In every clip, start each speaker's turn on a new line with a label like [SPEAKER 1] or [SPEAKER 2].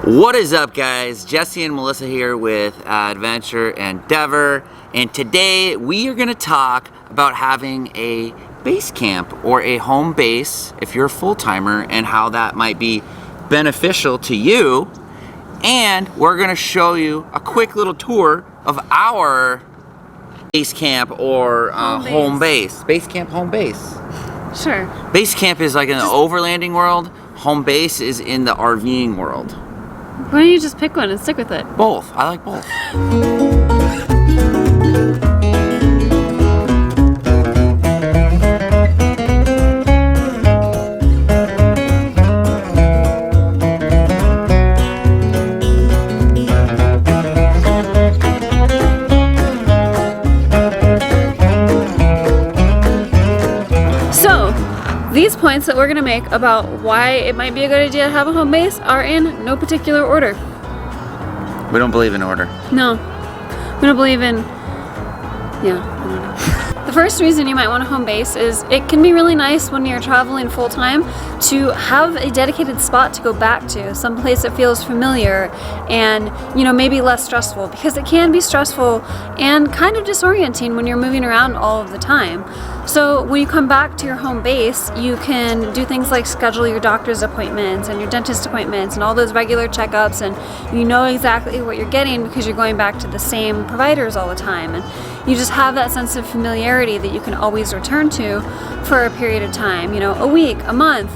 [SPEAKER 1] What is up, guys? Jesse and Melissa here with Adventure Endeavor, and today we are going to talk about having a base camp or a home base if you're a full-timer and how that might be beneficial to you. And we're going to show you a quick little tour of our base camp or home base. Base camp, home base.
[SPEAKER 2] Sure.
[SPEAKER 1] Base camp is like in the overlanding world. Home base is in the RVing world.
[SPEAKER 2] Why don't you just pick one and stick with it?
[SPEAKER 1] Both. I like both.
[SPEAKER 2] These points that we're going to make about why it might be a good idea to have a home base are in no particular order.
[SPEAKER 1] We don't believe in order.
[SPEAKER 2] No. We don't believe in... Yeah, I don't know. The first reason you might want a home base is it can be really nice when you're traveling full-time to have a dedicated spot to go back to, someplace that feels familiar and, you know, maybe less stressful, because it can be stressful and kind of disorienting when you're moving around all of the time. So when you come back to your home base, you can do things like schedule your doctor's appointments and your dentist appointments and all those regular checkups, and you know exactly what you're getting because you're going back to the same providers all the time. And you just have that sense of familiarity that you can always return to for a period of time, you know, a week, a month,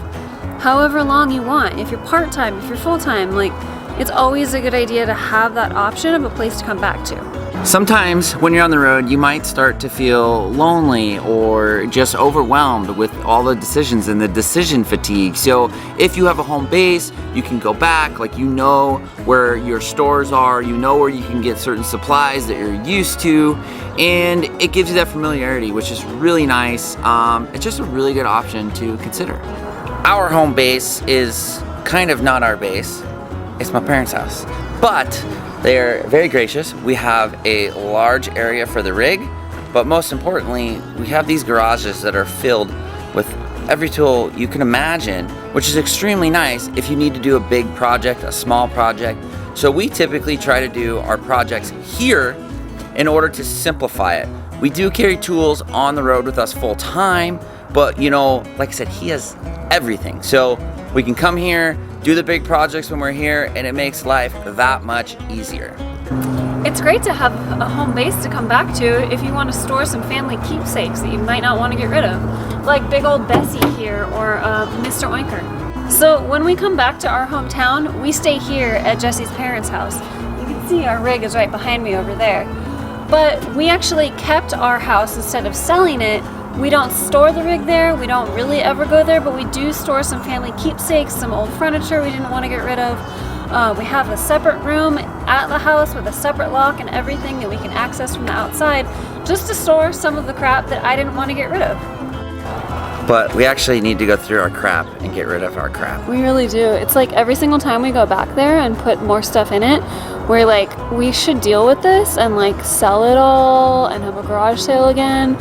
[SPEAKER 2] however long you want. If you're part-time, if you're full-time, like, it's always a good idea to have that option of a place to come back to.
[SPEAKER 1] Sometimes when you're on the road, you might start to feel lonely or just overwhelmed with all the decisions and the decision fatigue. So if you have a home base, you can go back, like, you know where your stores are, you know where you can get certain supplies that you're used to, and it gives you that familiarity, which is really nice. It's just a really good option to consider. Our home base is kind of not our base. It's my parents' house, but they're very gracious. We have a large area for the rig, but most importantly, we have these garages that are filled with every tool you can imagine, which is extremely nice if you need to do a big project, a small project. So we typically try to do our projects here in order to simplify it. We do carry tools on the road with us full time, but you know, like I said, he has everything. So we can come here, do the big projects when we're here, and it makes life that much easier.
[SPEAKER 2] It's great to have a home base to come back to if you want to store some family keepsakes that you might not want to get rid of, like big old Bessie here or Mr. Oinker. So when we come back to our hometown, we stay here at Jesse's parents' house. You can see our rig is right behind me over there. But we actually kept our house instead of selling it. We don't store the rig there, we don't really ever go there, but we do store some family keepsakes, some old furniture we didn't want to get rid of. We have a separate room at the house with a separate lock and everything that we can access from the outside, just to store some of the crap that I didn't want to get rid of.
[SPEAKER 1] But we actually need to go through our crap and get rid of our crap.
[SPEAKER 2] We really do. It's like every single time we go back there and put more stuff in it, we're like, we should deal with this and like sell it all and have a garage sale again.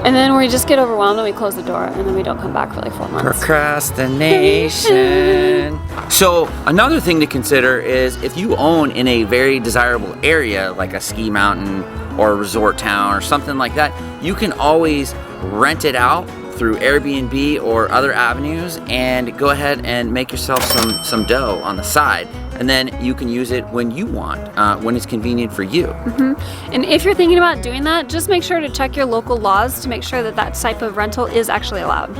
[SPEAKER 2] And then we just get overwhelmed and we close the door and then we don't come back for like 4 months.
[SPEAKER 1] Procrastination. So another thing to consider is if you own in a very desirable area, like a ski mountain or a resort town or something like that, you can always rent it out through Airbnb or other avenues and go ahead and make yourself some dough on the side. And then you can use it when you want, when it's convenient for you.
[SPEAKER 2] Mm-hmm. And if you're thinking about doing that, just make sure to check your local laws to make sure that that type of rental is actually allowed.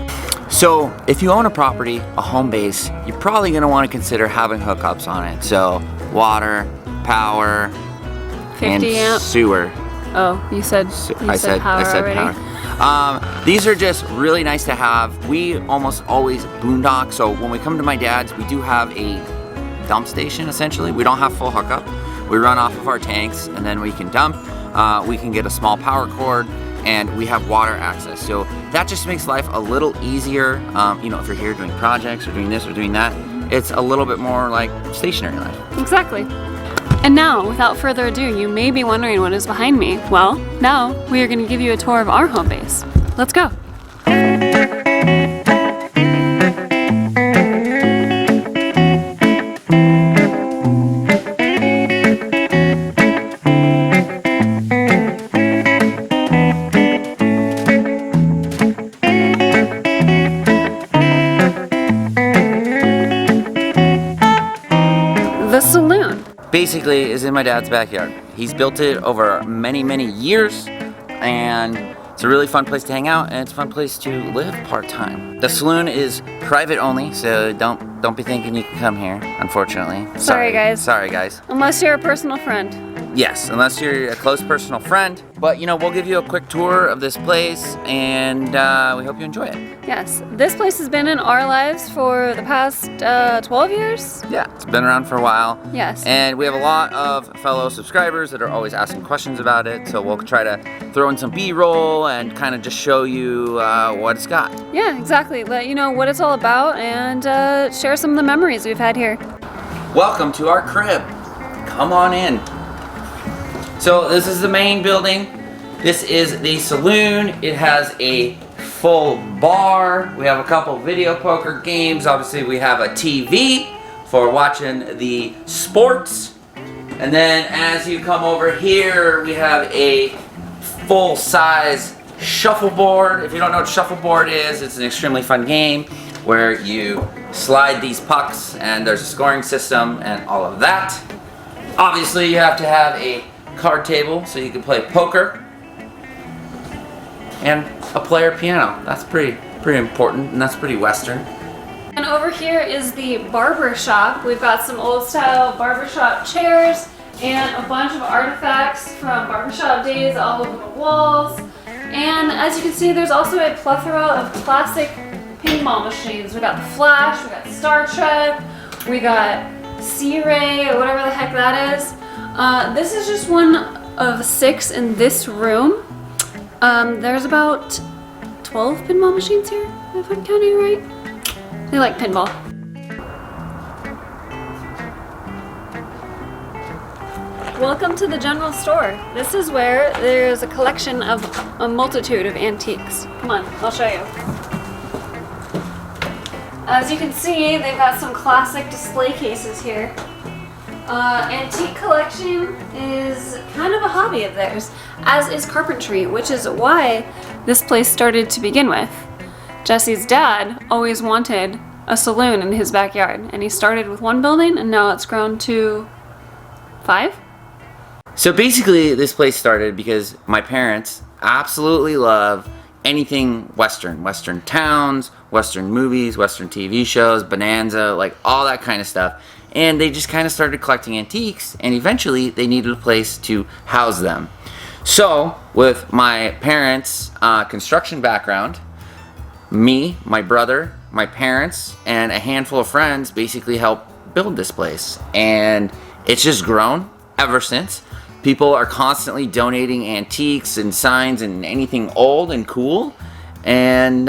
[SPEAKER 1] So if you own a property, a home base, you're probably gonna wanna consider having hookups on it. So water, power,
[SPEAKER 2] 50
[SPEAKER 1] and
[SPEAKER 2] amp.
[SPEAKER 1] sewer.
[SPEAKER 2] Oh, I said power already.
[SPEAKER 1] Power. These are just really nice to have. We almost always boondock, so when we come to my dad's, we do have a dump station essentially. We don't have full hookup. We run off of our tanks and then we can dump. We can get a small power cord and we have water access. So that just makes life a little easier. You know, if you're here doing projects or doing this or doing that, it's a little bit more like stationary life.
[SPEAKER 2] Exactly. And now, without further ado, you may be wondering what is behind me. Well, now we are going to give you a tour of our home base. Let's go. The Saloon.
[SPEAKER 1] Basically is in my dad's backyard. He's built it over many years, and it's a really fun place to hang out, and it's a fun place to live part-time. The Saloon is private only, so don't be thinking you can come here, unfortunately.
[SPEAKER 2] Sorry guys.
[SPEAKER 1] Sorry guys.
[SPEAKER 2] Unless you're a personal friend.
[SPEAKER 1] Yes, unless you're a close personal friend. But you know, we'll give you a quick tour of this place, and we hope you enjoy it.
[SPEAKER 2] Yes, this place has been in our lives for the past 12 years.
[SPEAKER 1] Yeah, it's been around for a while.
[SPEAKER 2] Yes.
[SPEAKER 1] And we have a lot of fellow subscribers that are always asking questions about it, so we'll try to throw in some B-roll and kind of just show you what it's got.
[SPEAKER 2] Yeah, exactly. Let you know what it's all about and share some of the memories we've had here.
[SPEAKER 1] Welcome to our crib. Come on in. So this is the main building. This is the Saloon. It has a full bar. We have a couple video poker games. Obviously we have a TV for watching the sports. And then as you come over here, we have a full-size shuffleboard. If you don't know what shuffleboard is, it's an extremely fun game where you slide these pucks and there's a scoring system and all of that. Obviously you have to have a card table so you can play poker, and a player piano. That's pretty important, and that's pretty Western.
[SPEAKER 2] And over here is the barber shop. We've got some old style barbershop chairs and a bunch of artifacts from barbershop days all over the walls. And as you can see, there's also a plethora of classic pinball machines. We got the Flash, we got Star Trek, we got C-Ray, or whatever the heck that is. This is just one of 6 in this room. There's about 12 pinball machines here, if I'm counting right. They like pinball. Welcome to the general store. This is where there's a collection of a multitude of antiques. Come on, I'll show you. As you can see, they've got some classic display cases here. Antique collection is kind of a hobby of theirs, as is carpentry, which is why this place started to begin with. Jesse's dad always wanted a saloon in his backyard, and he started with 1 building, and now it's grown to 5.
[SPEAKER 1] So basically this place started because my parents absolutely love anything Western towns, Western movies, Western TV shows, Bonanza, like all that kind of stuff. And they just kind of started collecting antiques, and eventually they needed a place to house them. So with my parents' construction background, me, my brother, my parents, and a handful of friends basically helped build this place. And it's just grown ever since. People are constantly donating antiques and signs and anything old and cool. And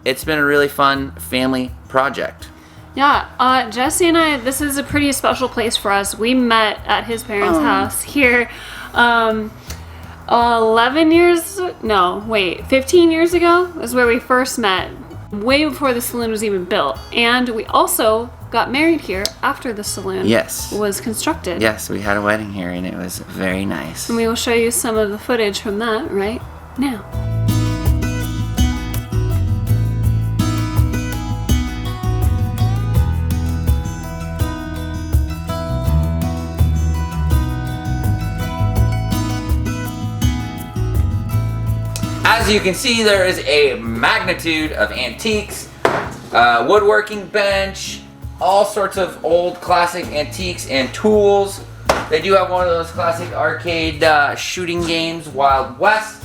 [SPEAKER 1] it's been a really fun family project.
[SPEAKER 2] Yeah, Jesse and I, this is a pretty special place for us. We met at his parents' house here 15 years ago is where we first met, way before the saloon was even built. And we also got married here after the saloon was constructed.
[SPEAKER 1] Yes, we had a wedding here and it was very nice.
[SPEAKER 2] And we will show you some of the footage from that right now.
[SPEAKER 1] As you can see, there is a magnitude of antiques, woodworking bench, all sorts of old classic antiques and tools. They do have one of those classic arcade shooting games, Wild West.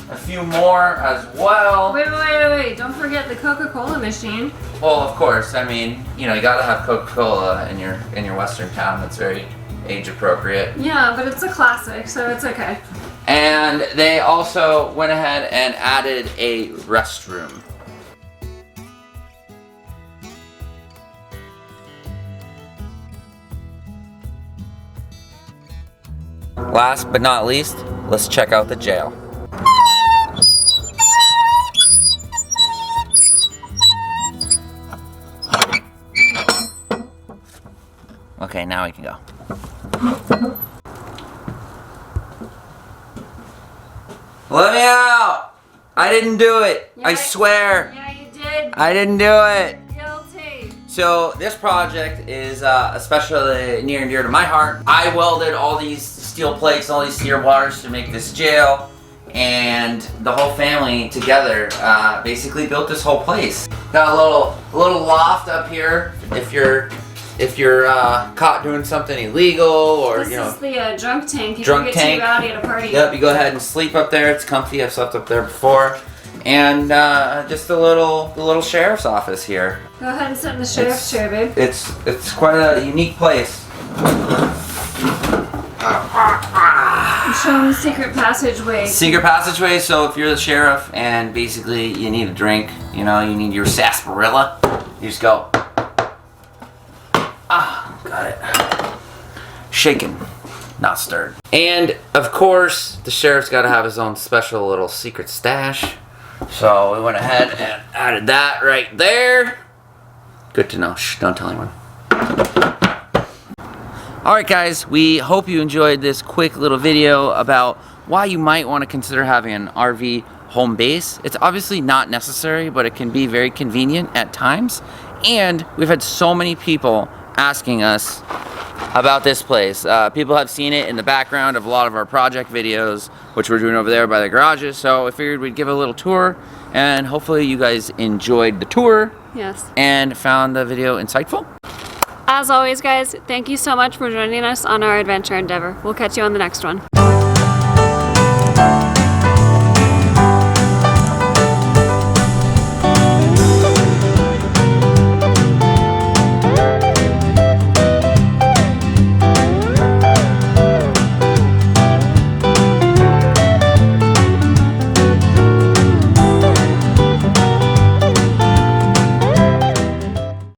[SPEAKER 1] A few more as well.
[SPEAKER 2] Wait. Don't forget the Coca-Cola machine.
[SPEAKER 1] Well, of course. I mean, you know, you gotta have Coca-Cola in your Western town. That's very age appropriate.
[SPEAKER 2] Yeah, but it's a classic, so it's okay.
[SPEAKER 1] And they also went ahead and added a restroom. Last but not least, let's check out the jail. Okay, now we can go. Let me out! I didn't do it.
[SPEAKER 2] Yeah,
[SPEAKER 1] I swear.
[SPEAKER 2] Yeah, you did.
[SPEAKER 1] I didn't do it.
[SPEAKER 2] Guilty.
[SPEAKER 1] So this project is especially near and dear to my heart. I welded all these steel plates, all these steel bars to make this jail, and the whole family together basically built this whole place. Got a little loft up here if you're caught doing something illegal, or
[SPEAKER 2] this is the drunk tank. If
[SPEAKER 1] drunk
[SPEAKER 2] you get
[SPEAKER 1] tank.
[SPEAKER 2] too rowdy at a party.
[SPEAKER 1] Yep, you go ahead and sleep up there. It's comfy. I've slept up there before. And just the little sheriff's office here.
[SPEAKER 2] Go ahead and sit in the sheriff's chair, babe.
[SPEAKER 1] It's quite a unique place.
[SPEAKER 2] Show them the secret passageway.
[SPEAKER 1] Secret passageway. So if you're the sheriff and basically you need a drink, you know, you need your sarsaparilla, you just go. Ah, got it. Shaken, not stirred. And of course, the sheriff's got to have his own special little secret stash. So we went ahead and added that right there. Good to know. Shh, don't tell anyone. Alright guys, we hope you enjoyed this quick little video about why you might want to consider having an RV home base. It's obviously not necessary, but it can be very convenient at times. And we've had so many people asking us about this place. People have seen it in the background of a lot of our project videos, which we're doing over there by the garages. So I figured we'd give a little tour, and hopefully you guys enjoyed the tour.
[SPEAKER 2] Yes.
[SPEAKER 1] And found the video insightful.
[SPEAKER 2] As always, guys, thank you so much for joining us on our adventure endeavor. We'll catch you on the next one.